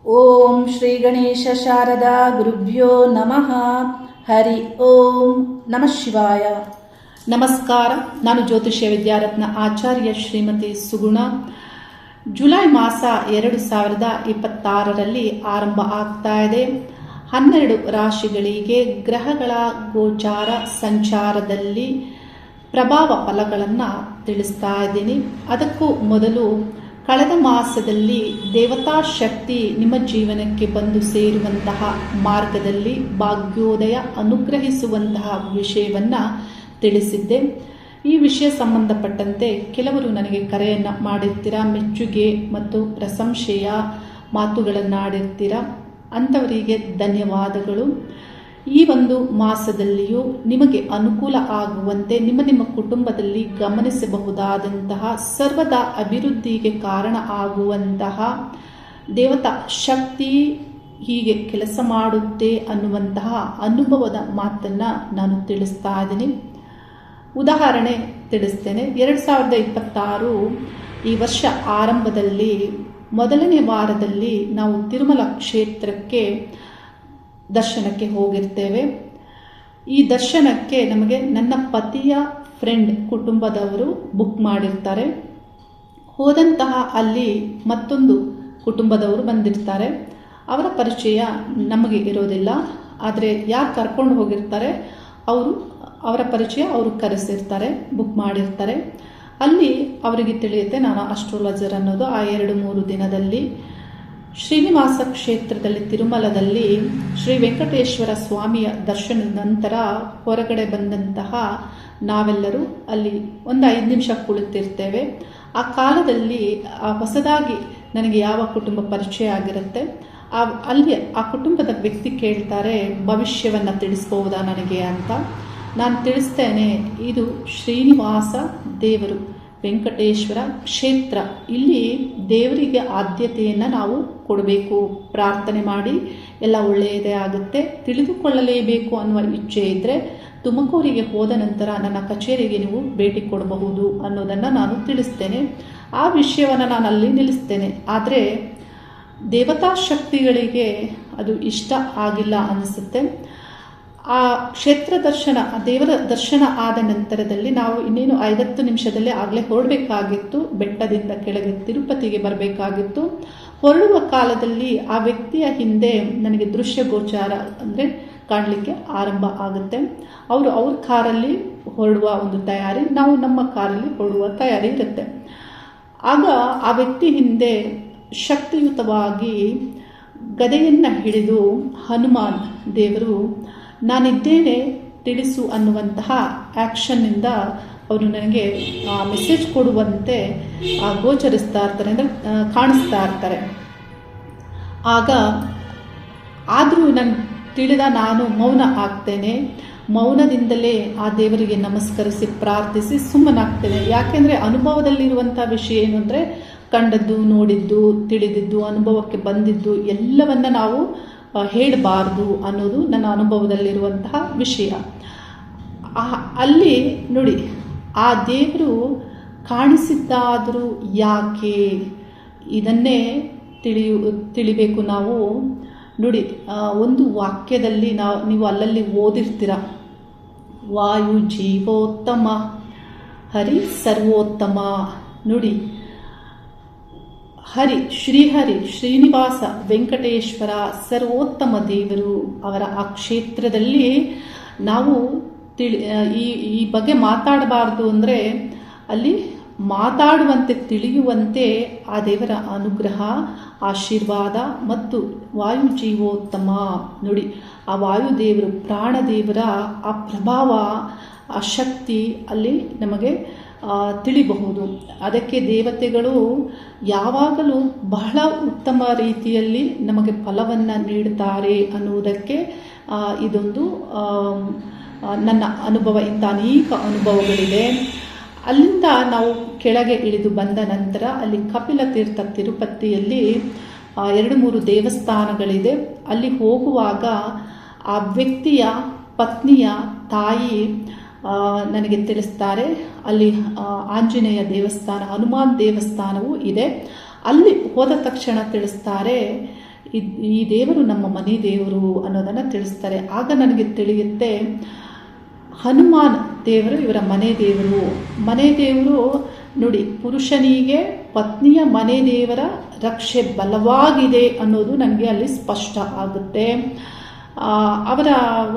ಓಂ ಶ್ರೀ ಗಣೇಶ ಶಾರದಾ ಗುರುಭ್ಯೋ ನಮಃ. ಹರಿ ಓಂ ನಮಃ ಶಿವಾಯ. ನಮಸ್ಕಾರ. ನಾನು ಜ್ಯೋತಿಷ್ಯ ವಿದ್ಯಾರತ್ನ ಆಚಾರ್ಯ ಶ್ರೀಮತಿ ಸುಗುಣ. ಜುಲೈ ಮಾಸ 2026ರಲ್ಲಿ ಆರಂಭ ಆಗ್ತಾ ಇದೆ. 12 ರಾಶಿಗಳಿಗೆ ಗ್ರಹಗಳ ಗೋಚಾರ ಸಂಚಾರದಲ್ಲಿ ಪ್ರಭಾವ ಫಲಗಳನ್ನು ತಿಳಿಸ್ತಾ ಇದ್ದೀನಿ. ಅದಕ್ಕೂ ಮೊದಲು ಕಳೆದ ಮಾಸದಲ್ಲಿ ದೇವತಾ ಶಕ್ತಿ ನಿಮ್ಮ ಜೀವನಕ್ಕೆ ಬಂದು ಸೇರುವಂತಹ ಮಾರ್ಗದಲ್ಲಿ ಭಾಗ್ಯೋದಯ ಅನುಗ್ರಹಿಸುವಂತಹ ವಿಷಯವನ್ನು ತಿಳಿಸಿದ್ದೆ. ಈ ವಿಷಯ ಸಂಬಂಧಪಟ್ಟಂತೆ ಕೆಲವರು ನನಗೆ ಕರೆಯನ್ನು ಮಾಡಿರ್ತೀರ, ಮೆಚ್ಚುಗೆ ಮತ್ತು ಪ್ರಶಂಸೆಯ ಮಾತುಗಳನ್ನಾಡಿರ್ತೀರ. ಅಂಥವರಿಗೆ ಧನ್ಯವಾದಗಳು. ಈ ಒಂದು ಮಾಸದಲ್ಲಿಯೂ ನಿಮಗೆ ಅನುಕೂಲ ಆಗುವಂತೆ ನಿಮ್ಮ ಕುಟುಂಬದಲ್ಲಿ ಗಮನಿಸಬಹುದಾದಂತಹ ಸರ್ವದಾ ಅಭಿವೃದ್ಧಿಗೆ ಕಾರಣ ಆಗುವಂತಹ ದೇವತಾ ಶಕ್ತಿ ಹೀಗೆ ಕೆಲಸ ಮಾಡುತ್ತೆ ಅನ್ನುವಂತಹ ಅನುಭವದ ಮಾತನ್ನು ನಾನು ತಿಳಿಸ್ತಾ ಇದ್ದೀನಿ. ಉದಾಹರಣೆ ತಿಳಿಸ್ತೇನೆ. 2026 ಈ ವರ್ಷ ಆರಂಭದಲ್ಲಿ ಮೊದಲನೇ ವಾರದಲ್ಲಿ ನಾವು ತಿರುಮಲ ಕ್ಷೇತ್ರಕ್ಕೆ ದರ್ಶನಕ್ಕೆ ಹೋಗಿರ್ತೇವೆ. ಈ ದರ್ಶನಕ್ಕೆ ನಮಗೆ ನನ್ನ ಪತಿಯ ಫ್ರೆಂಡ್ ಕುಟುಂಬದವರು ಬುಕ್ ಮಾಡಿರ್ತಾರೆ. ಹೋದಂತಹ ಅಲ್ಲಿ ಮತ್ತೊಂದು ಕುಟುಂಬದವರು ಬಂದಿರ್ತಾರೆ. ಅವರ ಪರಿಚಯ ನಮಗೆ ಇರೋದಿಲ್ಲ. ಆದರೆ ಯಾರು ಕರ್ಕೊಂಡು ಹೋಗಿರ್ತಾರೆ ಅವರ ಪರಿಚಯ ಅವರು ಕರೆಸಿರ್ತಾರೆ, ಬುಕ್ ಮಾಡಿರ್ತಾರೆ. ಅಲ್ಲಿ ಅವರಿಗೆ ತಿಳಿಯುತ್ತೆ ನಾನು ಅಸ್ಟ್ರೋಲಜರ್ ಅನ್ನೋದು. ಆ 2-3 ದಿನದಲ್ಲಿ ಶ್ರೀನಿವಾಸ ಕ್ಷೇತ್ರದಲ್ಲಿ ತಿರುಮಲದಲ್ಲಿ ಶ್ರೀ ವೆಂಕಟೇಶ್ವರ ಸ್ವಾಮಿಯ ದರ್ಶನದ ನಂತರ ಹೊರಗಡೆ ಬಂದಂತಹ ನಾವೆಲ್ಲರೂ ಅಲ್ಲಿ ಒಂದು 5 ನಿಮಿಷ ಕುಳಿತಿರ್ತೇವೆ. ಆ ಕಾಲದಲ್ಲಿ ಹೊಸದಾಗಿ ನನಗೆ ಯಾವ ಕುಟುಂಬ ಪರಿಚಯ ಆಗಿರುತ್ತೆ ಅಲ್ಲಿ ಆ ಕುಟುಂಬದ ವ್ಯಕ್ತಿ ಕೇಳ್ತಾರೆ, ಭವಿಷ್ಯವನ್ನು ತಿಳಿಸ್ಬಹುದಾ ನನಗೆ ಅಂತ. ನಾನು ತಿಳಿಸ್ತೇನೆ, ಇದು ಶ್ರೀನಿವಾಸ ದೇವರು ವೆಂಕಟೇಶ್ವರ ಕ್ಷೇತ್ರ, ಇಲ್ಲಿ ದೇವರಿಗೆ ಆದ್ಯತೆಯನ್ನು ನಾವು ಕೊಡಬೇಕು, ಪ್ರಾರ್ಥನೆ ಮಾಡಿ ಎಲ್ಲ ಒಳ್ಳೆಯದೇ ಆಗುತ್ತೆ. ತಿಳಿದುಕೊಳ್ಳಲೇಬೇಕು ಅನ್ನುವ ಇಚ್ಛೆ ಇದ್ದರೆ ತುಮಕೂರಿಗೆ ಹೋದ ನಂತರ ನನ್ನ ಕಚೇರಿಗೆ ನೀವು ಭೇಟಿ ಕೊಡಬಹುದು ಅನ್ನೋದನ್ನು ನಾನು ತಿಳಿಸ್ತೇನೆ. ಆ ವಿಷಯವನ್ನು ನಾನು ಅಲ್ಲಿ ನಿಲ್ಲಿಸ್ತೇನೆ. ಆದರೆ ದೇವತಾ ಶಕ್ತಿಗಳಿಗೆ ಅದು ಇಷ್ಟ ಆಗಿಲ್ಲ ಅನಿಸುತ್ತೆ. ಆ ಕ್ಷೇತ್ರ ದರ್ಶನ, ದೇವರ ದರ್ಶನ ಆದ ನಂತರದಲ್ಲಿ ನಾವು ಇನ್ನೇನು 5-10 ನಿಮಿಷದಲ್ಲಿ ಆಗಲೇ ಹೊರಡಬೇಕಾಗಿತ್ತು. ಬೆಟ್ಟದಿಂದ ಕೆಳಗೆ ತಿರುಪತಿಗೆ ಬರಬೇಕಾಗಿತ್ತು. ಹೊರಡುವ ಕಾಲದಲ್ಲಿ ಆ ವ್ಯಕ್ತಿಯ ಹಿಂದೆ ನನಗೆ ದೃಶ್ಯ ಗೋಚಾರ ಅಂದರೆ ಕಾಣಲಿಕ್ಕೆ ಆರಂಭ ಆಗುತ್ತೆ. ಅವ್ರ ಕಾರಲ್ಲಿ ಹೊರಡುವ ಒಂದು ತಯಾರಿ, ನಾವು ನಮ್ಮ ಕಾರಲ್ಲಿ ಹೊರಡುವ ತಯಾರಿ ಇರುತ್ತೆ. ಆಗ ಆ ವ್ಯಕ್ತಿ ಹಿಂದೆ ಶಕ್ತಿಯುತವಾಗಿ ಗದೆಯನ್ನು ಹಿಡಿದು ಹನುಮಾನ್ ದೇವರು ನಾನಿದ್ದೇನೆ ತಿಳಿಸು ಅನ್ನುವಂತಹ ಆ್ಯಕ್ಷನ್ನಿಂದ ಅವರು ನನಗೆ ಮೆಸೇಜ್ ಕೊಡುವಂತೆ ಗೋಚರಿಸ್ತಾ ಇರ್ತಾರೆ, ಅಂದರೆ ಕಾಣಿಸ್ತಾ ಇರ್ತಾರೆ. ಆಗ ಆದರೂ ನಾನು ಮೌನ ಆಗ್ತೇನೆ. ಮೌನದಿಂದಲೇ ಆ ದೇವರಿಗೆ ನಮಸ್ಕರಿಸಿ ಪ್ರಾರ್ಥಿಸಿ ಸುಮ್ಮನಾಗ್ತೇನೆ. ಯಾಕೆಂದರೆ ಅನುಭವದಲ್ಲಿರುವಂಥ ವಿಷಯ ಏನು ಅಂದರೆ ಕಂಡದ್ದು, ನೋಡಿದ್ದು, ತಿಳಿದಿದ್ದು, ಅನುಭವಕ್ಕೆ ಬಂದಿದ್ದು ಎಲ್ಲವನ್ನ ನಾವು ಹೇಳಬಾರ್ದು ಅನ್ನೋದು ನನ್ನ ಅನುಭವದಲ್ಲಿರುವಂತಹ ವಿಷಯ. ಅಲ್ಲಿ ನೋಡಿ, ಆ ದೇವರು ಕಾಣಿಸಿದ್ದಾದರೂ ಯಾಕೆ, ಇದನ್ನೇ ತಿಳಿಬೇಕು ನಾವು. ನೋಡಿ, ಒಂದು ವಾಕ್ಯದಲ್ಲಿ ನೀವು ಅಲ್ಲಲ್ಲಿ ಓದಿರ್ತೀರ, ವಾಯು ಜೀವೋತ್ತಮ ಹರಿ ಸರ್ವೋತ್ತಮ. ನೋಡಿ, ಶ್ರೀಹರಿ ಶ್ರೀನಿವಾಸ ವೆಂಕಟೇಶ್ವರ ಸರ್ವೋತ್ತಮ ದೇವರು. ಅವರ ಆ ಕ್ಷೇತ್ರದಲ್ಲಿ ನಾವು ಈ ಬಗ್ಗೆ ಮಾತಾಡಬಾರ್ದು ಅಂದರೆ ಅಲ್ಲಿ ಮಾತಾಡುವಂತೆ, ತಿಳಿಯುವಂತೆ ಆ ದೇವರ ಅನುಗ್ರಹ, ಆಶೀರ್ವಾದ ಮತ್ತು ವಾಯು ಜೀವೋತ್ತಮ. ನೋಡಿ, ಆ ವಾಯುದೇವರು, ಪ್ರಾಣದೇವರ ಆ ಪ್ರಭಾವ, ಆ ಶಕ್ತಿ ಅಲ್ಲಿ ನಮಗೆ ತಿಳಿಬಹುದು. ಅದಕ್ಕೆ ದೇವತೆಗಳು ಯಾವಾಗಲೂ ಬಹಳ ಉತ್ತಮ ರೀತಿಯಲ್ಲಿ ನಮಗೆ ಫಲವನ್ನು ನೀಡುತ್ತಾರೆ ಅನ್ನುವುದಕ್ಕೆ ಇದೊಂದು ನನ್ನ ಅನುಭವ. ಇಂಥ ಅನೇಕ ಅನುಭವಗಳಿದೆ. ಅಲ್ಲಿಂದ ನಾವು ಕೆಳಗೆ ಇಳಿದು ಬಂದ ನಂತರ ಅಲ್ಲಿ ಕಪಿಲ ತೀರ್ಥ ತಿರುಪತಿಯಲ್ಲಿ 2-3 ದೇವಸ್ಥಾನಗಳಿದೆ. ಅಲ್ಲಿ ಹೋಗುವಾಗ ಆ ವ್ಯಕ್ತಿಯ ಪತ್ನಿಯ ತಾಯಿ ನನಗೆ ತಿಳಿಸ್ತಾರೆ, ಅಲ್ಲಿ ಆಂಜನೇಯ ದೇವಸ್ಥಾನ, ಹನುಮಾನ್ ದೇವಸ್ಥಾನವೂ ಇದೆ. ಅಲ್ಲಿ ಹೋದ ತಕ್ಷಣ ತಿಳಿಸ್ತಾರೆ, ಈ ದೇವರು ನಮ್ಮ ಮನೆ ದೇವರು ಅನ್ನೋದನ್ನು ತಿಳಿಸ್ತಾರೆ. ಆಗ ನನಗೆ ತಿಳಿಯುತ್ತೆ, ಹನುಮಾನ್ ದೇವರು ಇವರ ಮನೆ ದೇವರು. ಮನೆ ದೇವರು ನೋಡಿ, ಪುರುಷನಿಗೆ ಪತ್ನಿಯ ಮನೆ ದೇವರ ರಕ್ಷೆ ಬಲವಾಗಿದೆ ಅನ್ನೋದು ನನಗೆ ಅಲ್ಲಿ ಸ್ಪಷ್ಟ ಆಗುತ್ತೆ. ಅವರ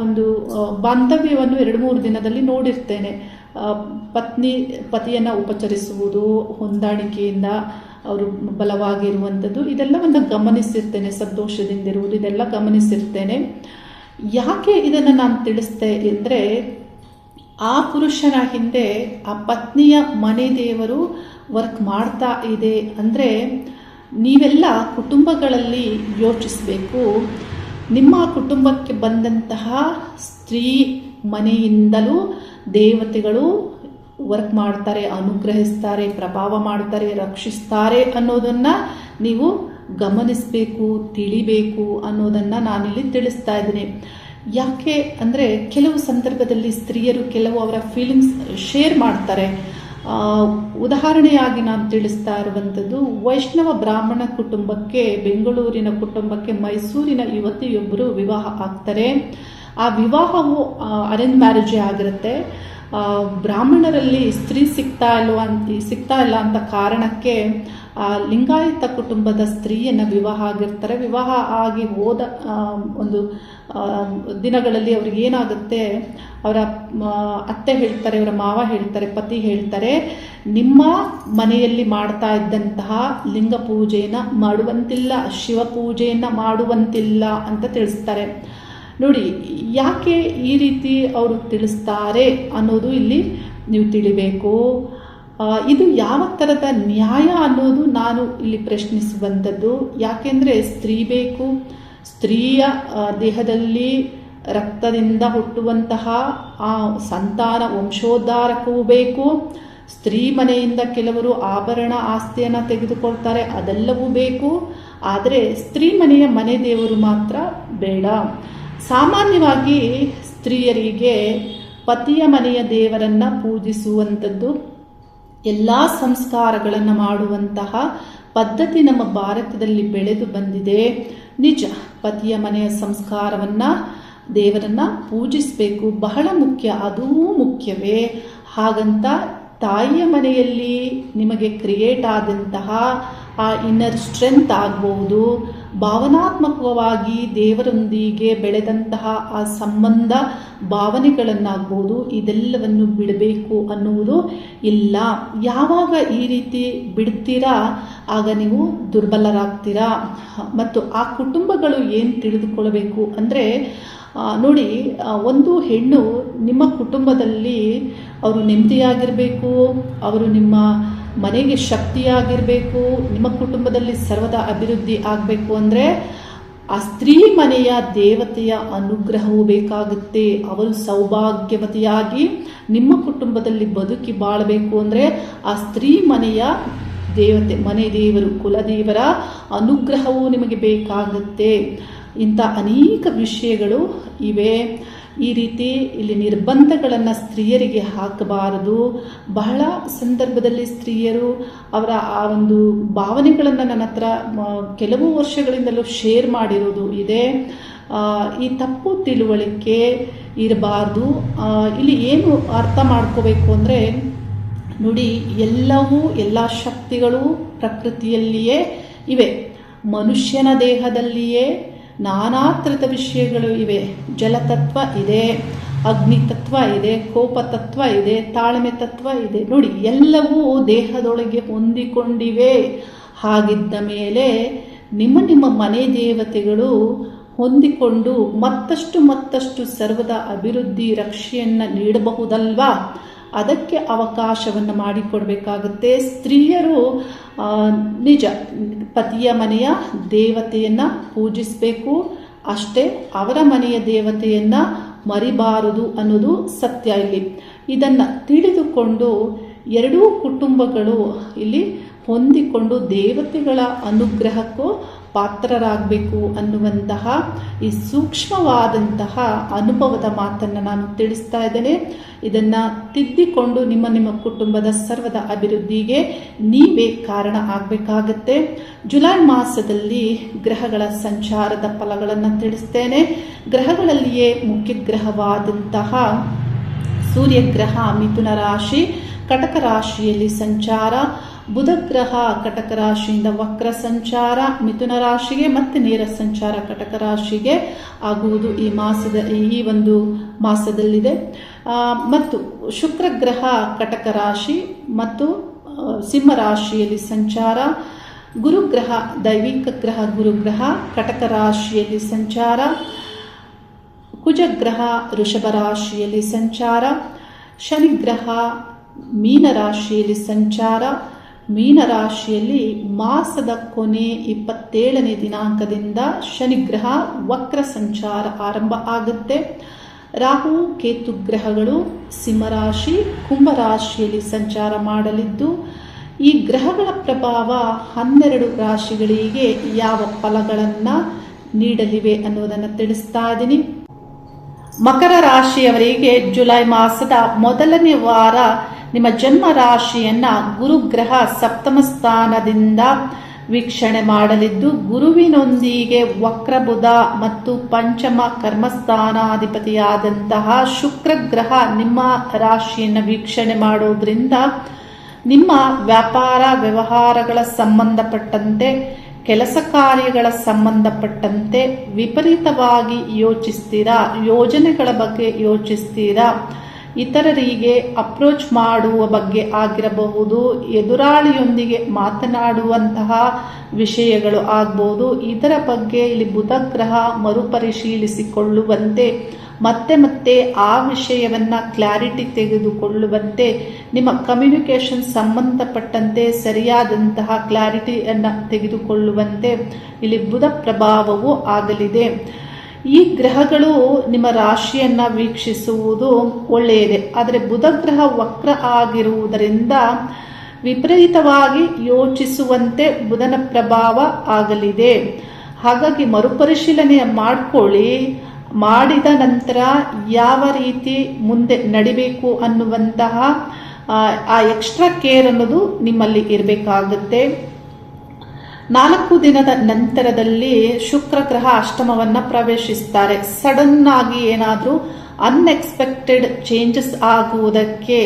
ಒಂದು ಬಾಂಧವ್ಯವನ್ನು 2-3 ದಿನದಲ್ಲಿ ನೋಡಿರ್ತೇನೆ. ಪತಿಯನ್ನು ಉಪಚರಿಸುವುದು, ಹೊಂದಾಣಿಕೆಯಿಂದ ಅವರು ಬಲವಾಗಿರುವಂಥದ್ದು, ಇದೆಲ್ಲವನ್ನು ಗಮನಿಸಿರ್ತೇನೆ. ಸಂತೋಷದಿಂದಿರುವುದು, ಇದೆಲ್ಲ ಗಮನಿಸಿರ್ತೇನೆ. ಯಾಕೆ ಇದನ್ನು ನಾನು ತಿಳಿಸ್ತೆ ಅಂದರೆ, ಆ ಪುರುಷನ ಹಿಂದೆ ಆ ಪತ್ನಿಯ ಮನೆ ದೇವರು ವರ್ಕ್ ಮಾಡ್ತಾ ಇದೆ. ಅಂದರೆ ನೀವೆಲ್ಲ ಕುಟುಂಬಗಳಲ್ಲಿ ಯೋಚಿಸಬೇಕು, ನಿಮ್ಮ ಕುಟುಂಬಕ್ಕೆ ಬಂದಂತಹ ಸ್ತ್ರೀ ಮನೆಯಿಂದಲೂ ದೇವತೆಗಳು ವರ್ಕ್ ಮಾಡ್ತಾರೆ, ಅನುಗ್ರಹಿಸ್ತಾರೆ, ಪ್ರಭಾವ ಮಾಡ್ತಾರೆ, ರಕ್ಷಿಸ್ತಾರೆ ಅನ್ನೋದನ್ನು ನೀವು ಗಮನಿಸಬೇಕು, ತಿಳಿಬೇಕು ಅನ್ನೋದನ್ನು ನಾನಿಲ್ಲಿ ತಿಳಿಸ್ತಾ ಇದ್ದೀನಿ. ಯಾಕೆ ಅಂದರೆ, ಕೆಲವು ಸಂದರ್ಭದಲ್ಲಿ ಸ್ತ್ರೀಯರು ಕೆಲವು ಅವರ ಫೀಲಿಂಗ್ಸ್ ಶೇರ್ ಮಾಡ್ತಾರೆ. ಉದಾಹರಣೆಯಾಗಿ ನಾನು ತಿಳಿಸ್ತಾ ಇರುವಂಥದ್ದು, ವೈಷ್ಣವ ಬ್ರಾಹ್ಮಣ ಕುಟುಂಬಕ್ಕೆ, ಬೆಂಗಳೂರಿನ ಕುಟುಂಬಕ್ಕೆ ಮೈಸೂರಿನ ಯುವತಿಯೊಬ್ಬರು ವಿವಾಹ ಆಗ್ತಾರೆ. ಆ ವಿವಾಹವು ಅರೇಂಜ್ ಮ್ಯಾರೇಜೇ ಆಗಿರುತ್ತೆ. ಬ್ರಾಹ್ಮಣರಲ್ಲಿ ಸ್ತ್ರೀ ಸಿಗ್ತಾ ಇಲ್ಲ ಅಂತ ಕಾರಣಕ್ಕೆ ಲಿಂಗಾಯತ ಕುಟುಂಬದ ಸ್ತ್ರೀಯನ್ನು ವಿವಾಹ ಆಗಿರ್ತಾರೆ. ವಿವಾಹ ಆಗಿ ಹೋದ ಒಂದು ದಿನಗಳಲ್ಲಿ ಅವ್ರಿಗೆ ಏನಾಗುತ್ತೆ, ಅವರ ಅತ್ತೆ ಹೇಳ್ತಾರೆ, ಅವರ ಮಾವ ಹೇಳ್ತಾರೆ, ಪತಿ ಹೇಳ್ತಾರೆ, ನಿಮ್ಮ ಮನೆಯಲ್ಲಿ ಮಾಡ್ತಾ ಇದ್ದಂತಹ ಲಿಂಗ ಪೂಜೆಯನ್ನು ಮಾಡುವಂತಿಲ್ಲ, ಶಿವ ಪೂಜೆಯನ್ನು ಮಾಡುವಂತಿಲ್ಲ ಅಂತ ತಿಳಿಸ್ತಾರೆ. ನೋಡಿ, ಯಾಕೆ ಈ ರೀತಿ ಅವರು ತಿಳಿಸ್ತಾರೆ ಅನ್ನೋದು ಇಲ್ಲಿ ನೀವು ತಿಳಿಬೇಕು. ಇದು ಯಾವ ಥರದ ನ್ಯಾಯ ಅನ್ನೋದು ನಾನು ಇಲ್ಲಿ ಪ್ರಶ್ನಿಸುವಂಥದ್ದು. ಯಾಕೆಂದರೆ ಸ್ತ್ರೀ ಬೇಕು, ಸ್ತ್ರೀಯ ದೇಹದಲ್ಲಿ ರಕ್ತದಿಂದ ಹುಟ್ಟುವಂತಹ ಆ ಸಂತಾನ ವಂಶೋದ್ಧಾರಕವೂ ಬೇಕು. ಸ್ತ್ರೀ ಮನೆಯಿಂದ ಕೆಲವರು ಆಭರಣ ಆಸ್ತಿಯನ್ನು ತೆಗೆದುಕೊಳ್ತಾರೆ, ಅದೆಲ್ಲವೂ ಬೇಕು. ಆದರೆ ಸ್ತ್ರೀ ಮನೆಯ ಮನೆ ದೇವರು ಮಾತ್ರ ಬೇಡ. ಸಾಮಾನ್ಯವಾಗಿ ಸ್ತ್ರೀಯರಿಗೆ ಪತಿಯ ಮನೆಯ ದೇವರನ್ನು ಪೂಜಿಸುವಂಥದ್ದು, ಎಲ್ಲ ಸಂಸ್ಕಾರಗಳನ್ನು ಮಾಡುವಂತಹ ಪದ್ಧತಿ ನಮ್ಮ ಭಾರತದಲ್ಲಿ ಬೆಳೆದು ಬಂದಿದೆ. ನಿಜ, ಪತಿಯ ಮನೆಯ ಸಂಸ್ಕಾರವನ್ನು, ದೇವರನ್ನು ಪೂಜಿಸಬೇಕು, ಬಹಳ ಮುಖ್ಯ, ಅದೂ ಮುಖ್ಯವೇ. ಹಾಗಂತ ತಾಯಿಯ ಮನೆಯಲ್ಲಿ ನಿಮಗೆ ಕ್ರಿಯೇಟ್ ಆದಂತಹ ಆ ಇನ್ನರ್ ಸ್ಟ್ರೆಂತ್ ಆಗ್ಬೋದು, ಭಾವನಾತ್ಮಕವಾಗಿ ದೇವರೊಂದಿಗೆ ಬೆಳೆದಂತಹ ಆ ಸಂಬಂಧ ಭಾವನೆಗಳನ್ನಾಗ್ಬೋದು, ಇದೆಲ್ಲವನ್ನು ಬಿಡಬೇಕು ಅನ್ನುವುದು ಇಲ್ಲ. ಯಾವಾಗ ಈ ರೀತಿ ಬಿಡ್ತೀರಾ ಆಗ ನೀವು ದುರ್ಬಲರಾಗ್ತೀರಾ. ಮತ್ತು ಆ ಕುಟುಂಬಗಳು ಏನು ತಿಳಿದುಕೊಳ್ಳಬೇಕು ಅಂದರೆ, ನೋಡಿ, ಒಂದು ಹೆಣ್ಣು ನಿಮ್ಮ ಕುಟುಂಬದಲ್ಲಿ ಅವರು ನೆಮ್ಮದಿಯಾಗಿರಬೇಕು, ಅವರು ನಿಮ್ಮ ಮನೆಗೆ ಶಕ್ತಿಯಾಗಿರಬೇಕು, ನಿಮ್ಮ ಕುಟುಂಬದಲ್ಲಿ ಸರ್ವದ ಅಭಿವೃದ್ಧಿ ಆಗಬೇಕು ಅಂದರೆ ಆ ಸ್ತ್ರೀ ಮನೆಯ ದೇವತೆಯ ಅನುಗ್ರಹವೂ ಬೇಕಾಗುತ್ತೆ. ಅವರು ಸೌಭಾಗ್ಯವತಿಯಾಗಿ ನಿಮ್ಮ ಕುಟುಂಬದಲ್ಲಿ ಬದುಕಿ ಬಾಳಬೇಕು ಅಂದರೆ ಆ ಸ್ತ್ರೀ ಮನೆಯ ದೇವತೆ, ಮನೆ ದೇವರು, ಕುಲದೇವರ ಅನುಗ್ರಹವೂ ನಿಮಗೆ ಬೇಕಾಗುತ್ತೆ. ಇಂಥ ಅನೇಕ ವಿಷಯಗಳು ಇವೆ. ಈ ರೀತಿ ಇಲ್ಲಿ ನಿರ್ಬಂಧಗಳನ್ನು ಸ್ತ್ರೀಯರಿಗೆ ಹಾಕಬಾರದು. ಬಹಳ ಸಂದರ್ಭದಲ್ಲಿ ಸ್ತ್ರೀಯರು ಅವರ ಆ ಒಂದು ಭಾವನೆಗಳನ್ನು ನನ್ನ ಹತ್ರ ಕೆಲವು ವರ್ಷಗಳಿಂದಲೂ ಶೇರ್ ಮಾಡಿರೋದು ಇದೆ. ಈ ತಪ್ಪು ತಿಳುವಳಿಕೆ ಇರಬಾರ್ದು. ಇಲ್ಲಿ ಏನು ಅರ್ಥ ಮಾಡ್ಕೋಬೇಕು ಅಂದರೆ, ನೋಡಿ, ಎಲ್ಲ ಶಕ್ತಿಗಳು ಪ್ರಕೃತಿಯಲ್ಲಿಯೇ ಇವೆ. ಮನುಷ್ಯನ ದೇಹದಲ್ಲಿಯೇ ನಾನಾ ಥರದ ವಿಷಯಗಳು ಇವೆ. ಜಲತತ್ವ ಇದೆ, ಅಗ್ನಿ ತತ್ವ ಇದೆ, ಕೋಪ ತತ್ವ ಇದೆ, ತಾಳ್ಮೆ ತತ್ವ ಇದೆ. ನೋಡಿ, ಎಲ್ಲವೂ ದೇಹದೊಳಗೆ ಹೊಂದಿಕೊಂಡಿವೆ. ಹಾಗಿದ್ದ ಮೇಲೆ ನಿಮ್ಮ ಮನೆ ದೇವತೆಗಳು ಹೊಂದಿಕೊಂಡು ಮತ್ತಷ್ಟು ಸರ್ವದ ಅಭಿವೃದ್ಧಿ ರಕ್ಷೆಯನ್ನು ನೀಡಬಹುದಲ್ವಾ? ಅದಕ್ಕೆ ಅವಕಾಶವನ್ನು ಮಾಡಿಕೊಡ್ಬೇಕಾಗುತ್ತೆ. ಸ್ತ್ರೀಯರು ನಿಜ ಪತಿಯ ಮನೆಯ ದೇವತೆಯನ್ನು ಪೂಜಿಸಬೇಕು, ಅಷ್ಟೇ, ಅವರ ಮನೆಯ ದೇವತೆಯನ್ನು ಮರಿಬಾರದು ಅನ್ನೋದು ಸತ್ಯ. ಇಲ್ಲಿ ಇದನ್ನು ತಿಳಿದುಕೊಂಡು ಎರಡೂ ಕುಟುಂಬಗಳು ಇಲ್ಲಿ ಹೊಂದಿಕೊಂಡು ದೇವತೆಗಳ ಅನುಗ್ರಹಕ್ಕೂ ಪಾತ್ರರಾಗಬೇಕು ಅನ್ನುವಂತಹ ಈ ಸೂಕ್ಷ್ಮವಾದಂತಹ ಅನುಭವದ ಮಾತನ್ನು ನಾನು ತಿಳಿಸ್ತಾ ಇದ್ದೇನೆ. ಇದನ್ನು ತಿದ್ದಿಕೊಂಡು ನಿಮ್ಮ ಕುಟುಂಬದ ಸರ್ವದ ಅಭಿವೃದ್ಧಿಗೆ ನೀವೇ ಕಾರಣ ಆಗಬೇಕಾಗತ್ತೆ. ಜುಲೈ ಮಾಸದಲ್ಲಿ ಗ್ರಹಗಳ ಸಂಚಾರದ ಫಲಗಳನ್ನು ತಿಳಿಸ್ತೇನೆ. ಗ್ರಹಗಳಲ್ಲಿಯೇ ಮುಖ್ಯ ಗ್ರಹವಾದಂತಹ ಸೂರ್ಯಗ್ರಹ ಮಿಥುನ ರಾಶಿ ಕಟಕ ರಾಶಿಯಲ್ಲಿ ಸಂಚಾರ, ಬುಧ ಗ್ರಹ ಕಟಕ ರಾಶಿಯಿಂದ ವಕ್ರ ಸಂಚಾರ ಮಿಥುನ ರಾಶಿಗೆ ಮತ್ತೆ ನೇರ ಸಂಚಾರ ಕಟಕ ರಾಶಿಗೆ ಆಗುವುದು ಈ ಒಂದು ಮಾಸದಲ್ಲಿದೆ. ಮತ್ತು ಶುಕ್ರ ಗ್ರಹ ಕಟಕ ರಾಶಿ ಮತ್ತು ಸಿಂಹ ರಾಶಿಯಲ್ಲಿ ಸಂಚಾರ, ಗುರುಗ್ರಹ ದೈವಿಕ ಗ್ರಹ ಗುರುಗ್ರಹ ಕಟಕ ರಾಶಿಯಲ್ಲಿ ಸಂಚಾರ, ಕುಜಗ್ರಹ ವೃಷಭ ರಾಶಿಯಲ್ಲಿ ಸಂಚಾರ, ಶನಿಗ್ರಹ ಮೀನರಾಶಿಯಲ್ಲಿ ಸಂಚಾರ. ಮೀನರಾಶಿಯಲ್ಲಿ ಮಾಸದ ಕೊನೆ 27ನೇ ದಿನಾಂಕದಿಂದ ಶನಿಗ್ರಹ ವಕ್ರ ಸಂಚಾರ ಆರಂಭ ಆಗುತ್ತೆ. ರಾಹು ಕೇತು ಗ್ರಹಗಳು ಸಿಂಹರಾಶಿ ಕುಂಭರಾಶಿಯಲ್ಲಿ ಸಂಚಾರ ಮಾಡಲಿದ್ದು, ಈ ಗ್ರಹಗಳ ಪ್ರಭಾವ 12 ರಾಶಿಗಳಿಗೆ ಯಾವ ಫಲಗಳನ್ನು ನೀಡಲಿವೆ ಅನ್ನೋದನ್ನು ತಿಳಿಸ್ತಾ ಇದ್ದೀನಿ. ಮಕರ ರಾಶಿಯವರಿಗೆ ಜುಲೈ ಮಾಸದ ಮೊದಲನೇ ವಾರ ನಿಮ್ಮ ಜನ್ಮ ರಾಶಿಯನ್ನ ಗುರುಗ್ರಹ ಸಪ್ತಮ ಸ್ಥಾನದಿಂದ ವೀಕ್ಷಣೆ ಮಾಡಲಿದ್ದು, ಗುರುವಿನೊಂದಿಗೆ ವಕ್ರಬುಧ ಮತ್ತು ಪಂಚಮ ಕರ್ಮಸ್ಥಾನಾಧಿಪತಿಯಾದಂತಹ ಶುಕ್ರ ಗ್ರಹ ನಿಮ್ಮ ರಾಶಿಯನ್ನು ವೀಕ್ಷಣೆ ಮಾಡೋದ್ರಿಂದ ನಿಮ್ಮ ವ್ಯಾಪಾರ ವ್ಯವಹಾರಗಳ ಸಂಬಂಧಪಟ್ಟಂತೆ, ಕೆಲಸ ಕಾರ್ಯಗಳ ಸಂಬಂಧಪಟ್ಟಂತೆ ವಿಪರೀತವಾಗಿ ಯೋಚಿಸ್ತೀರಾ, ಯೋಜನೆಗಳ ಬಗ್ಗೆ ಯೋಚಿಸ್ತೀರಾ, ಇತರರಿಗೆ ಅಪ್ರೋಚ್ ಮಾಡುವ ಬಗ್ಗೆ ಆಗಿರಬಹುದು, ಎದುರಾಳಿಯೊಂದಿಗೆ ಮಾತನಾಡುವಂತಹ ವಿಷಯಗಳು ಆಗ್ಬೋದು. ಇದರ ಬಗ್ಗೆ ಇಲ್ಲಿ ಬುಧ ಗ್ರಹ ಮರುಪರಿಶೀಲಿಸಿಕೊಳ್ಳುವಂತೆ, ಮತ್ತೆ ಆ ವಿಷಯವನ್ನು ಕ್ಲಾರಿಟಿ ತೆಗೆದುಕೊಳ್ಳುವಂತೆ, ನಿಮ್ಮ ಕಮ್ಯುನಿಕೇಷನ್ ಸಂಬಂಧಪಟ್ಟಂತೆ ಸರಿಯಾದಂತಹ ಕ್ಲಾರಿಟಿಯನ್ನು ತೆಗೆದುಕೊಳ್ಳುವಂತೆ ಇಲ್ಲಿ ಬುಧ ಪ್ರಭಾವವು ಆಗಲಿದೆ. ಈ ಗ್ರಹಗಳು ನಿಮ್ಮ ರಾಶಿಯನ್ನ ವೀಕ್ಷಿಸುವುದು ಒಳ್ಳೆಯದೇ, ಆದರೆ ಬುಧ ಗ್ರಹ ವಕ್ರ ಆಗಿರುವುದರಿಂದ ವಿಪರೀತವಾಗಿ ಯೋಚಿಸುವಂತೆ ಬುಧನ ಪ್ರಭಾವ ಆಗಲಿದೆ. ಹಾಗಾಗಿ ಮರುಪರಿಶೀಲನೆ ಮಾಡಿಕೊಳ್ಳಿ. ಮಾಡಿದ ನಂತರ ಯಾವ ರೀತಿ ಮುಂದೆ ನಡಿಬೇಕು ಅನ್ನುವಂತಹ ಆ ಎಕ್ಸ್ಟ್ರಾ ಕೇರ್ ಅನ್ನೋದು ನಿಮ್ಮಲ್ಲಿ ಇರಬೇಕಾಗುತ್ತೆ. 4 ದಿನದ ನಂತರದಲ್ಲಿ ಶುಕ್ರ ಗ್ರಹ ಅಷ್ಟಮವನ್ನು ಪ್ರವೇಶಿಸ್ತಾರೆ. ಸಡನ್ ಆಗಿ ಏನಾದರೂ ಅನ್ಎಕ್ಸ್ಪೆಕ್ಟೆಡ್ ಚೇಂಜಸ್ ಆಗುವುದಕ್ಕೆ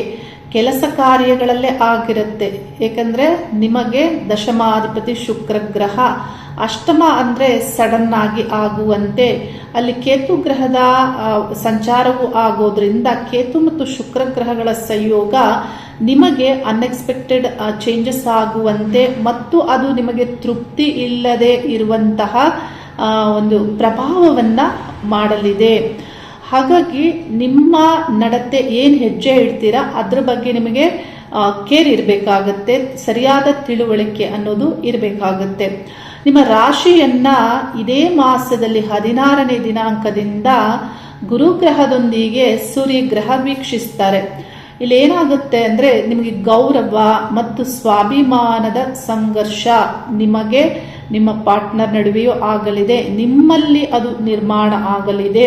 ಕೆಲಸ ಕಾರ್ಯಗಳಲ್ಲೇ ಆಗಿರುತ್ತೆ. ಏಕೆಂದರೆ ನಿಮಗೆ ದಶಮಾಧಿಪತಿ ಶುಕ್ರ ಗ್ರಹ ಅಷ್ಟಮ ಅಂದರೆ ಸಡನ್ ಆಗಿ ಆಗುವಂತೆ, ಅಲ್ಲಿ ಕೇತು ಗ್ರಹದ ಸಂಚಾರವೂ ಆಗೋದ್ರಿಂದ ಕೇತು ಮತ್ತು ಶುಕ್ರ ಗ್ರಹಗಳ ಸಂಯೋಗ ನಿಮಗೆ ಅನ್ಎಕ್ಸ್ಪೆಕ್ಟೆಡ್ ಚೇಂಜಸ್ ಆಗುವಂತೆ ಮತ್ತು ಅದು ನಿಮಗೆ ತೃಪ್ತಿ ಇಲ್ಲದೆ ಇರುವಂತಹ ಒಂದು ಪ್ರಭಾವವನ್ನು ಮಾಡಲಿದೆ. ಹಾಗಾಗಿ ನಿಮ್ಮ ನಡತೆ ಏನು ಹೆಜ್ಜೆ ಇಡ್ತೀರಾ ಅದ್ರ ಬಗ್ಗೆ ನಿಮಗೆ ಕೇರ್ ಇರಬೇಕಾಗತ್ತೆ, ಸರಿಯಾದ ತಿಳುವಳಿಕೆ ಅನ್ನೋದು ಇರಬೇಕಾಗತ್ತೆ. ನಿಮ್ಮ ರಾಶಿಯನ್ನ ಇದೇ ಮಾಸದಲ್ಲಿ 16ನೇ ದಿನಾಂಕದಿಂದ ಗುರುಗ್ರಹದೊಂದಿಗೆ ಸೂರ್ಯಗ್ರಹ ವೀಕ್ಷಿಸ್ತಾರೆ. ಇಲ್ಲಿ ಏನಾಗುತ್ತೆ ಅಂದರೆ ನಿಮಗೆ ಗೌರವ ಮತ್ತು ಸ್ವಾಭಿಮಾನದ ಸಂಘರ್ಷ ನಿಮಗೆ ನಿಮ್ಮ ಪಾರ್ಟ್ನರ್ ನಡುವೆಯೂ ಆಗಲಿದೆ, ನಿಮ್ಮಲ್ಲಿ ಅದು ನಿರ್ಮಾಣ ಆಗಲಿದೆ.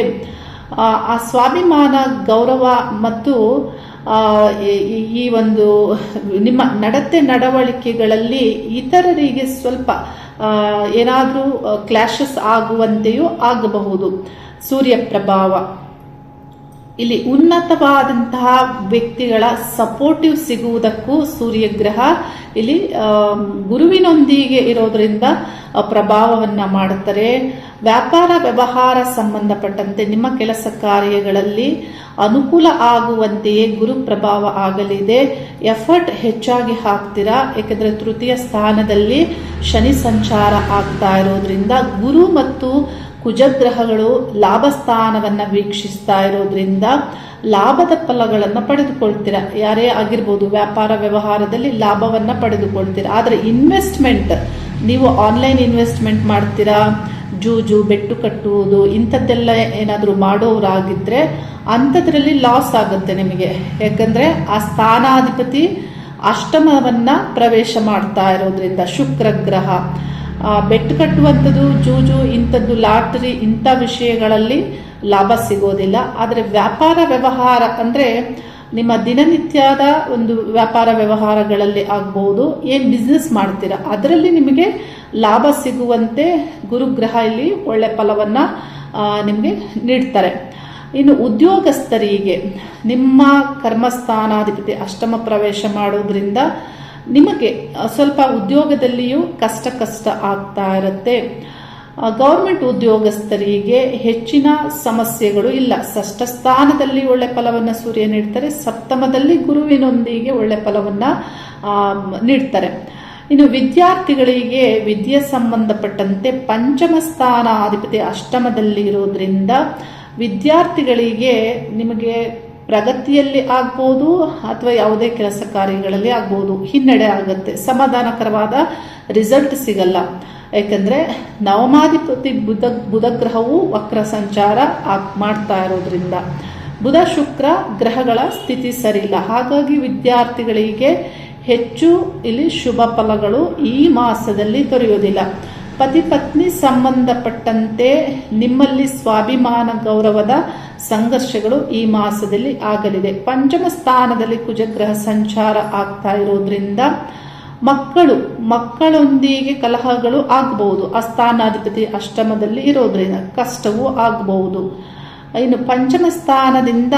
ಆ ಸ್ವಾಭಿಮಾನ, ಗೌರವ ಮತ್ತು ಈ ಒಂದು ನಿಮ್ಮ ನಡತೆ ನಡವಳಿಕೆಗಳಲ್ಲಿ ಇತರರಿಗೆ ಸ್ವಲ್ಪ ಏನಾದರೂ ಕ್ಲಾಶಸ್ ಆಗುವಂತೆಯೂ ಆಗಬಹುದು. ಸೂರ್ಯ ಪ್ರಭಾವ ಇಲ್ಲಿ ಉನ್ನತವಾದಂತಹ ವ್ಯಕ್ತಿಗಳ ಸಪೋರ್ಟಿವ್ ಸಿಗುವುದಕ್ಕೂ ಸೂರ್ಯಗ್ರಹ ಇಲ್ಲಿ ಗುರುವಿನೊಂದಿಗೆ ಇರೋದ್ರಿಂದ ಪ್ರಭಾವವನ್ನು ಮಾಡುತ್ತಾರೆ. ವ್ಯಾಪಾರ ವ್ಯವಹಾರ ಸಂಬಂಧಪಟ್ಟಂತೆ ನಿಮ್ಮ ಕೆಲಸ ಕಾರ್ಯಗಳಲ್ಲಿ ಅನುಕೂಲ ಆಗುವಂತೆಯೇ ಗುರು ಪ್ರಭಾವ ಆಗಲಿದೆ. ಎಫರ್ಟ್ ಹೆಚ್ಚಾಗಿ ಹಾಕ್ತೀರಾ, ಏಕೆಂದರೆ ತೃತೀಯ ಸ್ಥಾನದಲ್ಲಿ ಶನಿ ಸಂಚಾರ ಆಗ್ತಾ ಇರೋದ್ರಿಂದ ಗುರು ಮತ್ತು ಕುಜಗ್ರಹಗಳು ಲಾಭ ಸ್ಥಾನವನ್ನು ವೀಕ್ಷಿಸ್ತಾ ಇರೋದ್ರಿಂದ ಲಾಭದ ಫಲಗಳನ್ನು ಪಡೆದುಕೊಳ್ತೀರಾ. ಯಾರೇ ಆಗಿರ್ಬೋದು, ವ್ಯಾಪಾರ ವ್ಯವಹಾರದಲ್ಲಿ ಲಾಭವನ್ನು ಪಡೆದುಕೊಳ್ತೀರಾ. ಆದರೆ ಇನ್ವೆಸ್ಟ್ಮೆಂಟ್, ನೀವು ಆನ್ಲೈನ್ ಇನ್ವೆಸ್ಟ್ಮೆಂಟ್ ಮಾಡ್ತೀರಾ, ಜೂಜು, ಬೆಟ್ಟು ಕಟ್ಟುವುದು ಇಂಥದ್ದೆಲ್ಲ ಏನಾದರೂ ಮಾಡೋರಾಗಿದ್ದರೆ ಅಂಥದ್ರಲ್ಲಿ ಲಾಸ್ ಆಗುತ್ತೆ ನಿಮಗೆ. ಯಾಕಂದರೆ ಆ ಸ್ಥಾನಾಧಿಪತಿ ಅಷ್ಟಮವನ್ನು ಪ್ರವೇಶ ಮಾಡ್ತಾ ಇರೋದ್ರಿಂದ ಶುಕ್ರ ಗ್ರಹ ಬೆಟ್ ಕಟ್ಟುವಂಥದ್ದು, ಜೂಜು, ಇಂಥದ್ದು ಲಾಟ್ರಿ ಇಂಥ ವಿಷಯಗಳಲ್ಲಿ ಲಾಭ ಸಿಗೋದಿಲ್ಲ. ಆದರೆ ವ್ಯಾಪಾರ ವ್ಯವಹಾರ ಅಂದರೆ ನಿಮ್ಮ ದಿನನಿತ್ಯದ ಒಂದು ವ್ಯಾಪಾರ ವ್ಯವಹಾರಗಳಲ್ಲಿ ಆಗ್ಬೋದು, ಏನು ಬಿಸ್ನೆಸ್ ಮಾಡ್ತೀರಾ ಅದರಲ್ಲಿ ನಿಮಗೆ ಲಾಭ ಸಿಗುವಂತೆ ಗುರುಗ್ರಹ ಇಲ್ಲಿ ಒಳ್ಳೆ ಫಲವನ್ನು ನಿಮಗೆ ನೀಡ್ತಾರೆ. ಇನ್ನು ಉದ್ಯೋಗಸ್ಥರಿಗೆ ನಿಮ್ಮ ಕರ್ಮಸ್ಥಾನಾಧಿಪತಿ ಅಷ್ಟಮ ಪ್ರವೇಶ ಮಾಡೋದ್ರಿಂದ ನಿಮಗೆ ಸ್ವಲ್ಪ ಉದ್ಯೋಗದಲ್ಲಿಯೂ ಕಷ್ಟ ಆಗ್ತಾ ಇರುತ್ತೆ. ಗೌರ್ಮೆಂಟ್ ಉದ್ಯೋಗಸ್ಥರಿಗೆ ಹೆಚ್ಚಿನ ಸಮಸ್ಯೆಗಳು ಇಲ್ಲ. ಷಷ್ಠ ಸ್ಥಾನದಲ್ಲಿ ಒಳ್ಳೆ ಫಲವನ್ನು ಸೂರ್ಯ ನೀಡ್ತಾರೆ, ಸಪ್ತಮದಲ್ಲಿ ಗುರುವಿನೊಂದಿಗೆ ಒಳ್ಳೆ ಫಲವನ್ನು ನೀಡ್ತಾರೆ. ಇನ್ನು ವಿದ್ಯಾರ್ಥಿಗಳಿಗೆ ವಿದ್ಯೆ ಸಂಬಂಧಪಟ್ಟಂತೆ ಪಂಚಮ ಸ್ಥಾನಾಧಿಪತಿ ಅಷ್ಟಮದಲ್ಲಿ ಇರೋದ್ರಿಂದ ವಿದ್ಯಾರ್ಥಿಗಳಿಗೆ ನಿಮಗೆ ಪ್ರಗತಿಯಲ್ಲಿ ಆಗ್ಬೋದು ಅಥವಾ ಯಾವುದೇ ಕೆಲಸ ಕಾರ್ಯಗಳಲ್ಲಿ ಆಗ್ಬೋದು, ಹಿನ್ನಡೆ ಆಗುತ್ತೆ, ಸಮಾಧಾನಕರವಾದ ರಿಸಲ್ಟ್ ಸಿಗಲ್ಲ. ಯಾಕಂದರೆ ನವಮಾಧಿಪತಿ ಬುಧ ಗ್ರಹವು ವಕ್ರ ಸಂಚಾರ ಮಾಡ್ತಾ ಇರೋದ್ರಿಂದ ಬುಧ ಶುಕ್ರ ಗ್ರಹಗಳ ಸ್ಥಿತಿ ಸರಿಯಿಲ್ಲ. ಹಾಗಾಗಿ ವಿದ್ಯಾರ್ಥಿಗಳಿಗೆ ಹೆಚ್ಚು ಇಲ್ಲಿ ಶುಭ ಫಲಗಳು ಈ ಮಾಸದಲ್ಲಿ ದೊರೆಯೋದಿಲ್ಲ. ಪತಿ ಪತ್ನಿ ಸಂಬಂಧಪಟ್ಟಂತೆ ನಿಮ್ಮಲ್ಲಿ ಸ್ವಾಭಿಮಾನ ಗೌರವದ ಸಂಘರ್ಷಗಳು ಈ ಮಾಸದಲ್ಲಿ ಆಗಲಿದೆ. ಪಂಚಮ ಸ್ಥಾನದಲ್ಲಿ ಕುಜಗ್ರಹ ಸಂಚಾರ ಆಗ್ತಾ ಇರೋದ್ರಿಂದ ಮಕ್ಕಳೊಂದಿಗೆ ಕಲಹಗಳು ಆಗಬಹುದು. ಆ ಸ್ಥಾನಾಧಿಪತಿ ಅಷ್ಟಮದಲ್ಲಿ ಇರೋದ್ರಿಂದ ಕಷ್ಟವೂ ಆಗಬಹುದು. ಇನ್ನು ಪಂಚಮ ಸ್ಥಾನದಿಂದ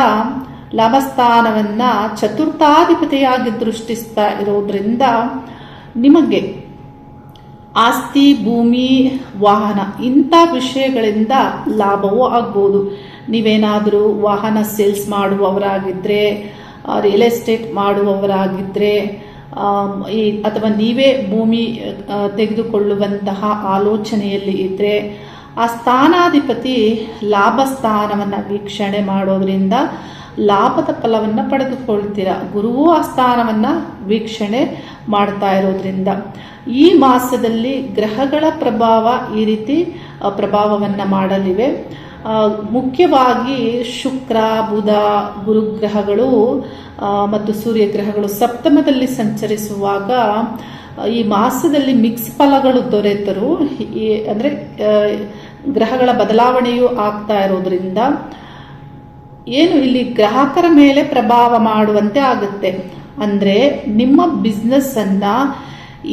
ಲಾಭಸ್ಥಾನವನ್ನ ಚತುರ್ಥಾಧಿಪತಿಯಾಗಿ ದೃಷ್ಟಿಸ್ತಾ ಇರೋದ್ರಿಂದ ನಿಮಗೆ ಆಸ್ತಿ, ಭೂಮಿ, ವಾಹನ ಇಂಥ ವಿಷಯಗಳಿಂದ ಲಾಭವೂ ಆಗ್ಬೋದು. ನೀವೇನಾದರೂ ವಾಹನ ಸೇಲ್ಸ್ ಮಾಡುವವರಾಗಿದ್ದರೆ, ರಿಯಲ್ ಎಸ್ಟೇಟ್ ಮಾಡುವವರಾಗಿದ್ದರೆ, ಅಥವಾ ನೀವೇ ಭೂಮಿ ತೆಗೆದುಕೊಳ್ಳುವಂತಹ ಆಲೋಚನೆಯಲ್ಲಿ ಇದ್ದರೆ ಆ ಸ್ಥಾನಾಧಿಪತಿ ಲಾಭ ಸ್ಥಾನವನ್ನು ವೀಕ್ಷಣೆ ಮಾಡೋದ್ರಿಂದ ಲಾಭದ ಫಲವನ್ನು ಪಡೆದುಕೊಳ್ತೀರ. ಗುರುವು ಆ ಸ್ಥಾನವನ್ನು ವೀಕ್ಷಣೆ ಮಾಡ್ತಾ ಇರೋದ್ರಿಂದ ಈ ಮಾಸದಲ್ಲಿ ಗ್ರಹಗಳ ಪ್ರಭಾವ ಈ ರೀತಿ ಪ್ರಭಾವವನ್ನು ಮಾಡಲಿವೆ. ಮುಖ್ಯವಾಗಿ ಶುಕ್ರ, ಬುಧ, ಗುರುಗ್ರಹಗಳು ಮತ್ತು ಸೂರ್ಯಗ್ರಹಗಳು ಸಪ್ತಮದಲ್ಲಿ ಸಂಚರಿಸುವಾಗ ಈ ಮಾಸದಲ್ಲಿ ಮಿಕ್ಸ್ ಫಲಗಳು ದೊರೆತರು. ಅಂದರೆ ಗ್ರಹಗಳ ಬದಲಾವಣೆಯೂ ಆಗ್ತಾ ಇರೋದ್ರಿಂದ ಏನು ಇಲ್ಲಿ ಗ್ರಾಹಕರ ಮೇಲೆ ಪ್ರಭಾವ ಮಾಡುವಂತೆ ಆಗುತ್ತೆ. ಅಂದರೆ ನಿಮ್ಮ ಬಿಸ್ನೆಸ್ಸನ್ನು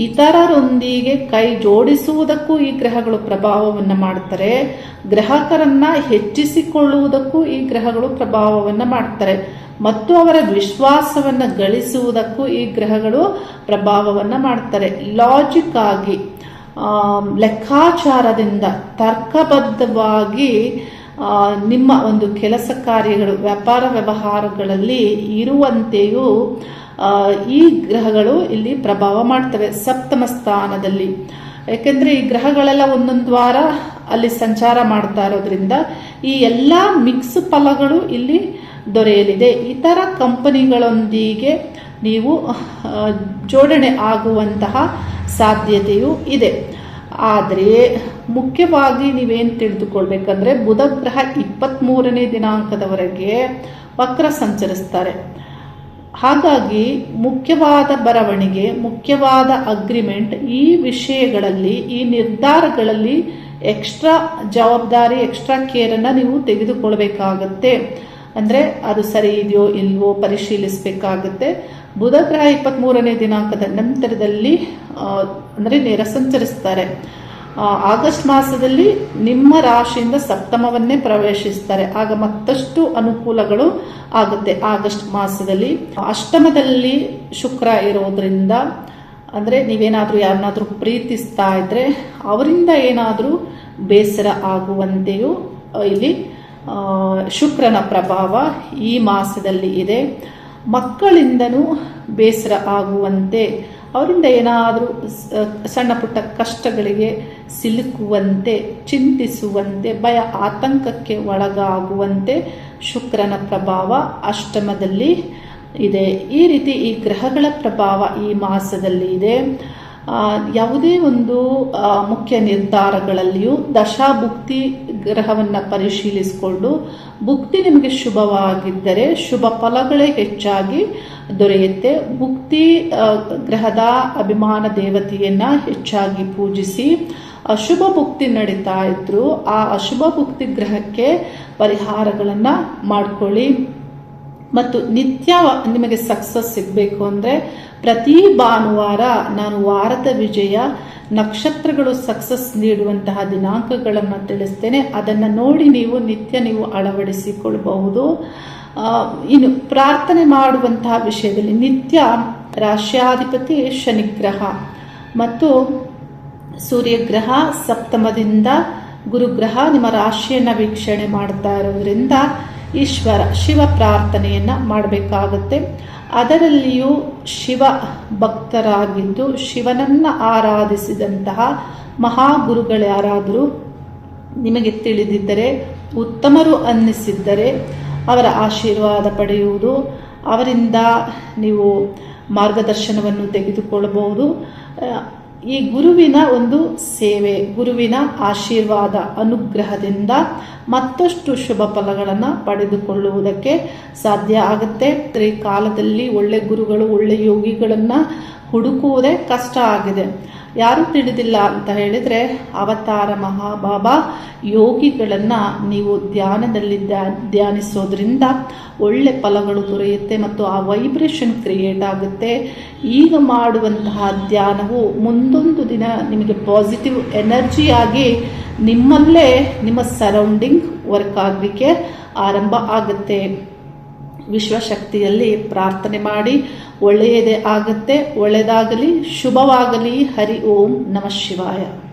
ಇತರರೊಂದಿಗೆ ಕೈ ಜೋಡಿಸುವುದಕ್ಕೂ ಈ ಗ್ರಹಗಳು ಪ್ರಭಾವವನ್ನು ಮಾಡ್ತಾರೆ. ಗ್ರಾಹಕರನ್ನ ಹೆಚ್ಚಿಸಿಕೊಳ್ಳುವುದಕ್ಕೂ ಈ ಗ್ರಹಗಳು ಪ್ರಭಾವವನ್ನು ಮಾಡ್ತಾರೆ ಮತ್ತು ಅವರ ವಿಶ್ವಾಸವನ್ನು ಗಳಿಸುವುದಕ್ಕೂ ಈ ಗ್ರಹಗಳು ಪ್ರಭಾವವನ್ನು ಮಾಡ್ತಾರೆ. ಲಾಜಿಕ್ ಆಗಿ, ಲೆಕ್ಕಾಚಾರದಿಂದ, ತರ್ಕಬದ್ಧವಾಗಿ ನಿಮ್ಮ ಒಂದು ಕೆಲಸ ಕಾರ್ಯಗಳು, ವ್ಯಾಪಾರ ವ್ಯವಹಾರಗಳಲ್ಲಿ ಇರುವಂತೆಯೂ ಈ ಗ್ರಹಗಳು ಇಲ್ಲಿ ಪ್ರಭಾವ ಮಾಡ್ತವೆ ಸಪ್ತಮ ಸ್ಥಾನದಲ್ಲಿ. ಯಾಕೆಂದರೆ ಈ ಗ್ರಹಗಳೆಲ್ಲ ಒಂದೊಂದು ವಾರ ಅಲ್ಲಿ ಸಂಚಾರ ಮಾಡ್ತಾ ಇರೋದ್ರಿಂದ ಈ ಎಲ್ಲ ಮಿಕ್ಸ್ ಫಲಗಳು ಇಲ್ಲಿ ದೊರೆಯಲಿದೆ. ಇತರ ಕಂಪನಿಗಳೊಂದಿಗೆ ನೀವು ಜೋಡಣೆ ಆಗುವಂತಹ ಸಾಧ್ಯತೆಯೂ ಇದೆ. ಆದರೆ ಮುಖ್ಯವಾಗಿ ನೀವೇನು ತಿಳಿದುಕೊಳ್ಬೇಕಂದ್ರೆ ಬುಧ ಗ್ರಹ 23ನೇ ದಿನಾಂಕದವರೆಗೆ ವಕ್ರ ಸಂಚರಿಸ್ತಾರೆ. ಹಾಗಾಗಿ ಮುಖ್ಯವಾದ ಬರವಣಿಗೆ, ಮುಖ್ಯವಾದ ಅಗ್ರಿಮೆಂಟ್, ಈ ವಿಷಯಗಳಲ್ಲಿ, ಈ ನಿರ್ಧಾರಗಳಲ್ಲಿ ಎಕ್ಸ್ಟ್ರಾ ಜವಾಬ್ದಾರಿ, ಎಕ್ಸ್ಟ್ರಾ ಕೇರನ್ನು ನೀವು ತೆಗೆದುಕೊಳ್ಬೇಕಾಗತ್ತೆ. ಅಂದರೆ ಅದು ಸರಿ ಇದೆಯೋ ಇಲ್ವೋ ಪರಿಶೀಲಿಸಬೇಕಾಗುತ್ತೆ. ಬುಧ ಗ್ರಹ 23ನೇ ದಿನಾಂಕದ ನಂತರದಲ್ಲಿ ಅಂದರೆ ನೇರ ಸಂಚರಿಸ್ತಾರೆ. ಆಗಸ್ಟ್ ಮಾಸದಲ್ಲಿ ನಿಮ್ಮ ರಾಶಿಯಿಂದ ಸಪ್ತಮವನ್ನೇ ಪ್ರವೇಶಿಸ್ತಾರೆ. ಆಗ ಮತ್ತಷ್ಟು ಅನುಕೂಲಗಳು ಆಗುತ್ತೆ. ಆಗಸ್ಟ್ ಮಾಸದಲ್ಲಿ ಅಷ್ಟಮದಲ್ಲಿ ಶುಕ್ರ ಇರೋದ್ರಿಂದ ಅಂದರೆ ನೀವೇನಾದರೂ ಯಾರನ್ನಾದರೂ ಪ್ರೀತಿಸ್ತಾ ಇದ್ರೆ ಅವರಿಂದ ಏನಾದರೂ ಬೇಸರ ಆಗುವಂತೆಯೂ ಇಲ್ಲಿ ಶುಕ್ರನ ಪ್ರಭಾವ ಈ ಮಾಸದಲ್ಲಿ ಇದೆ. ಮಕ್ಕಳಿಂದನೂ ಬೇಸರ ಆಗುವಂತೆ, ಅವರಿಂದ ಏನಾದರೂ ಸಣ್ಣ ಪುಟ್ಟ ಕಷ್ಟಗಳಿಗೆ ಸಿಲುಕುವಂತೆ, ಚಿಂತಿಸುವಂತೆ, ಭಯ ಆತಂಕಕ್ಕೆ ಒಳಗಾಗುವಂತೆ ಶುಕ್ರನ ಪ್ರಭಾವ ಅಷ್ಟಮದಲ್ಲಿ ಇದೆ. ಈ ರೀತಿ ಈ ಗ್ರಹಗಳ ಪ್ರಭಾವ ಈ ಮಾಸದಲ್ಲಿ ಇದೆ. ಯಾವುದೇ ಒಂದು ಮುಖ್ಯ ನಿರ್ಧಾರಗಳಲ್ಲಿಯೂ ದಶಾಭುಕ್ತಿ ಗ್ರಹವನ್ನು ಪರಿಶೀಲಿಸಿಕೊಂಡು ಭುಕ್ತಿ ನಿಮಗೆ ಶುಭವಾಗಿದ್ದರೆ ಶುಭ ಫಲಗಳೇ ಹೆಚ್ಚಾಗಿ ದೊರೆಯುತ್ತೆ. ಭುಕ್ತಿ ಗ್ರಹದ ಅಭಿಮಾನ ದೇವತೆಯನ್ನು ಹೆಚ್ಚಾಗಿ ಪೂಜಿಸಿ ಅಶುಭ ಭುಕ್ತಿ ನಡೀತಾ ಇದ್ರು ಆ ಅಶುಭ ಭುಕ್ತಿ ಗ್ರಹಕ್ಕೆ ಪರಿಹಾರಗಳನ್ನು ಮಾಡ್ಕೊಳ್ಳಿ. ಮತ್ತು ನಿತ್ಯ ನಿಮಗೆ ಸಕ್ಸಸ್ ಸಿಗಬೇಕು ಅಂದರೆ ಪ್ರತಿ ಭಾನುವಾರ ನಾನು ವಾರದ ವಿಜಯ ನಕ್ಷತ್ರಗಳು ಸಕ್ಸಸ್ ನೀಡುವಂತಹ ದಿನಾಂಕಗಳನ್ನು ತಿಳಿಸ್ತೇನೆ. ಅದನ್ನು ನೋಡಿ ನೀವು ನಿತ್ಯ ನೀವು ಅಳವಡಿಸಿಕೊಳ್ಳಬಹುದು. ಇನ್ನು ಪ್ರಾರ್ಥನೆ ಮಾಡುವಂತಹ ವಿಷಯದಲ್ಲಿ ನಿತ್ಯ ರಾಶ್ಯಾಧಿಪತಿ ಶನಿಗ್ರಹ ಮತ್ತು ಸೂರ್ಯಗ್ರಹ ಸಪ್ತಮದಿಂದ ಗುರುಗ್ರಹ ನಿಮ್ಮ ರಾಶಿಯನ್ನು ವೀಕ್ಷಣೆ ಮಾಡ್ತಾ ಇರೋದ್ರಿಂದ ಶಿವ ಪ್ರಾರ್ಥನೆಯನ್ನು ಮಾಡಬೇಕಾಗುತ್ತೆ. ಅದರಲ್ಲಿಯೂ ಶಿವ ಭಕ್ತರಾಗಿದ್ದು ಶಿವನನ್ನು ಆರಾಧಿಸಿದಂತಹ ಮಹಾಗುರುಗಳು ಯಾರಾದರೂ ನಿಮಗೆ ತಿಳಿದಿದ್ದರೆ, ಉತ್ತಮರು ಅನ್ನಿಸಿದ್ದರೆ ಅವರ ಆಶೀರ್ವಾದ ಪಡೆಯುವುದು, ಅವರಿಂದ ನೀವು ಮಾರ್ಗದರ್ಶನವನ್ನು ತೆಗೆದುಕೊಳ್ಳಬಹುದು. ಈ ಗುರುವಿನ ಒಂದು ಸೇವೆ, ಗುರುವಿನ ಆಶೀರ್ವಾದ ಅನುಗ್ರಹದಿಂದ ಮತ್ತಷ್ಟು ಶುಭ ಫಲಗಳನ್ನು ಪಡೆದುಕೊಳ್ಳುವುದಕ್ಕೆ ಸಾಧ್ಯ ಆಗುತ್ತೆ. ಈ ಕಾಲದಲ್ಲಿ ಒಳ್ಳೆ ಗುರುಗಳು, ಒಳ್ಳೆ ಯೋಗಿಗಳನ್ನು ಹುಡುಕುವುದೇ ಕಷ್ಟ ಆಗಿದೆ. ಯಾರು ತಿಳಿದಿಲ್ಲ ಅಂತ ಹೇಳಿದರೆ ಅವತಾರ ಮಹಾಬಾಬಾ ಯೋಗಿಗಳನ್ನು ನೀವು ಧ್ಯಾನದಲ್ಲಿ ಧ್ಯಾನಿಸೋದ್ರಿಂದ ಒಳ್ಳೆ ಫಲಗಳು ದೊರೆಯುತ್ತೆ ಮತ್ತು ಆ ವೈಬ್ರೇಷನ್ ಕ್ರಿಯೇಟ್ ಆಗುತ್ತೆ. ಈಗ ಮಾಡುವಂತಹ ಧ್ಯಾನವು ಮುಂದೊಂದು ದಿನ ನಿಮಗೆ ಪಾಸಿಟಿವ್ ಎನರ್ಜಿಯಾಗಿ ನಿಮ್ಮಲ್ಲೇ ನಿಮ್ಮ ಸರೌಂಡಿಂಗ್ ವರ್ಕ್ ಆಗಲಿಕ್ಕೆ ಆರಂಭ ಆಗುತ್ತೆ. ವಿಶ್ವಶಕ್ತಿಯಲ್ಲಿ ಪ್ರಾರ್ಥನೆ ಮಾಡಿ, ಒಳ್ಳೆಯದೇ ಆಗುತ್ತೆ. ಒಳ್ಳೆಯದಾಗಲಿ, ಶುಭವಾಗಲಿ. ಹರಿ ಓಂ ನಮಃ ಶಿವಾಯ.